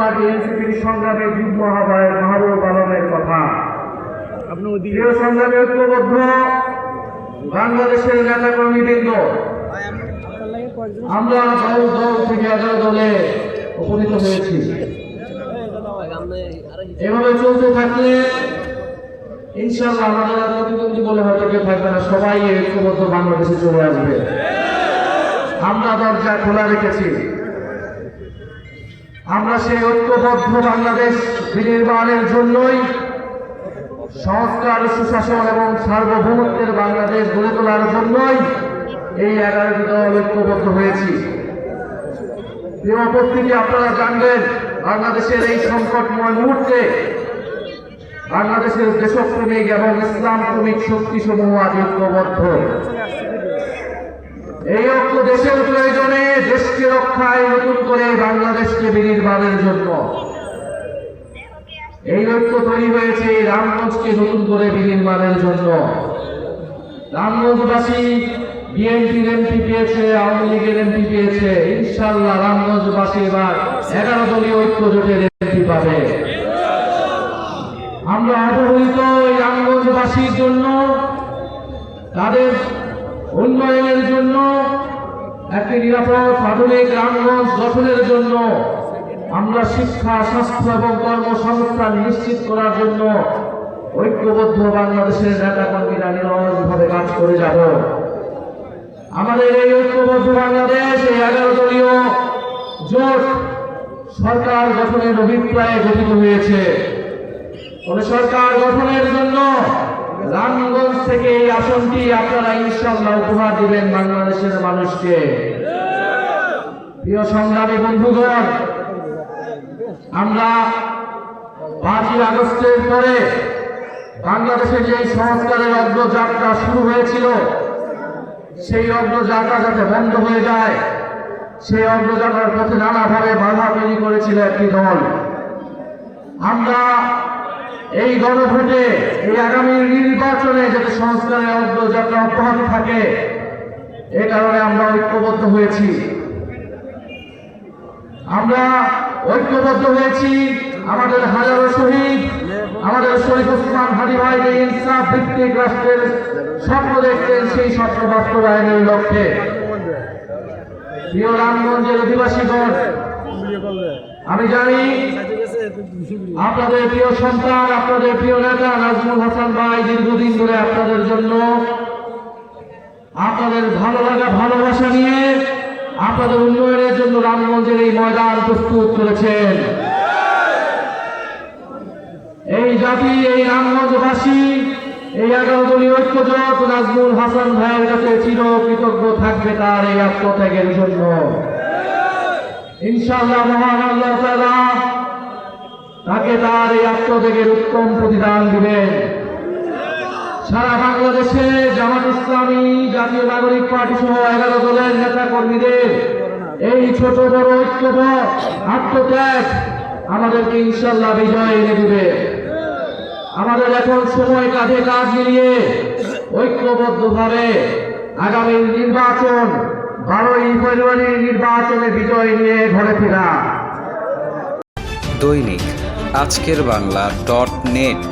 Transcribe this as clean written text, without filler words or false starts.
Party এনসিপির সংগ্রামে যুগ্ম আহ্বায়ক মাহবুব আলমের কথা। প্রিয় সংগ্রামে ঐক্যবদ্ধ বাংলাদেশের নেতাকর্মীবৃন্দ, আমরা দল থেকে 11 দলে উপনীত হয়েছি। এভাবে চলতে থাকলে ইনশাআল্লাহ আমাদের প্রতিদ্বন্দ্বী বলে হয়তো কেউ থাকবে না, সবাই ঐক্যবদ্ধ বাংলাদেশে চলে আসবে। আমরা দরজা খোলা রেখেছি। আমরা সেই ঐক্যবদ্ধ বাংলাদেশ বিনির্মাণের জন্যই সংস্কার, সুশাসন এবং সার্বভৌমত্বের বাংলাদেশ গড়ে তোলার জন্যই এই 11টি দল ঐক্যবদ্ধ হয়েছি। প্রিয় উপস্থিতি, আপনারা জানবেন বাংলাদেশের এই সংকটময় মুহূর্তে বাংলাদেশের দেশপ্রেমিক এবং ইসলাম প্রেমিক শক্তিসমূহ আজ ঐক্যবদ্ধ। এই ঐক্য দেশের প্রয়োজনে, দেশকে রক্ষায়, নতুন করে বাংলাদেশকে বিনির্মাণের জন্য এই ঐক্য তৈরি হয়েছে রামগঞ্জকে নতুন করে বিনির্মাণের জন্য। রামগঞ্জবাসী বিএনপির এমপি পেয়েছে, আওয়ামী লীগের এমপি পেয়েছে, ইনশাআল্লাহ রামগঞ্জবাসী এবার 11 দলীয় ঐক্য জোটের এমপি পাবে। আমরা অবহেলিত এই রামগঞ্জবাসীর জন্য, তাদের উন্নয়নের জন্য, একটি নিরাপদ আধুনিক রামগঞ্জ গঠনের জন্য, আমরা শিক্ষা, স্বাস্থ্য এবং কর্মসংস্থান নিশ্চিত করার জন্য ঐক্যবদ্ধ বাংলাদেশের নেতাকর্মীরা নিরলসভাবে কাজ করে যাব। আমাদের এই ঐক্যবদ্ধ বাংলাদেশ, এই 11 দলীয় জোট সরকার গঠনের অভিপ্রায়ে গঠিত হয়েছে। সরকার গঠনের জন্য রামগঞ্জ থেকে এই আসনটি আপনারা ইনশাআল্লাহ উপহার দিবেন বাংলাদেশের মানুষকে। প্রিয় সংগ্রামী বন্ধুগণ, আমরা 5ই আগস্টের পরে বাংলাদেশের যে সংস্কারের অগ্রযাত্রা শুরু হয়েছিল, সেই অগ্রযাত্রা যাতে বন্ধ হয়ে যায়, সেই অগ্রযাত্রার পথে নানাভাবে বাধা তৈরি করেছিল একটি দল। আমরা এই গণভোটে, এই আগামী নির্বাচনে যাতে সংস্কারের অগ্রযাত্রা অব্যাহত থাকে, এ কারণে আমরা ঐক্যবদ্ধ হয়েছি। আমরা ঐক্যবদ্ধ হয়েছি আমাদের হাজারো শহীদ, আমাদের শরীফ ওসমান হাদি ভাই যে ইনসাফ ভিত্তিক রাষ্ট্রের স্বপ্ন দেখতেন, সেই স্বপ্ন বাস্তবায়নের লক্ষ্যে। প্রিয় রামগঞ্জের অধিবাসীগণ, আমি জানি আপনাদের প্রিয় সন্তান, আপনাদের প্রিয় নেতা নাজমুল হাসান ভাই দীর্ঘদিন ধরে আপনাদের জন্য, আপনাদের ভালো লাগা, ভালোবাসা নিয়ে আপনাদের উন্নয়নের জন্য রামগঞ্জের এই ময়দান প্রস্তুত করেছেন। এই জাতি, এই রামগঞ্জবাসী, এই 11 দলীয় ঐক্যজোট নাজমুল হাসান ভাইয়ের কাছে চির কৃতজ্ঞ থাকবে তার এই আত্মত্যাগের জন্য। ইনশাআল্লাহ মহান আল্লাহ তাআলা তাকে তার এই আত্মত্যাগের উত্তম প্রতিদান দিবেন। সারা বাংলাদেশে জামাত ইসলামী, জাতীয় নাগরিক পার্টি সহ 11 দলের নেতা কর্মীদের এই ছোট বড় ঐক্যবদ্ধ আত্মত্যাগ আমাদেরকে ইনশাআল্লাহ বিজয় এনে দিবে। আমাদের এখন সময় কাঁধে কাঁধ মিলিয়ে ঐক্যবদ্ধভাবে আগামী নির্বাচন, 12ই ফেব্রুয়ারি নির্বাচনে বিজয় নিয়ে ঘরে ফেরা। দৈনিক আজকের বাংলা .net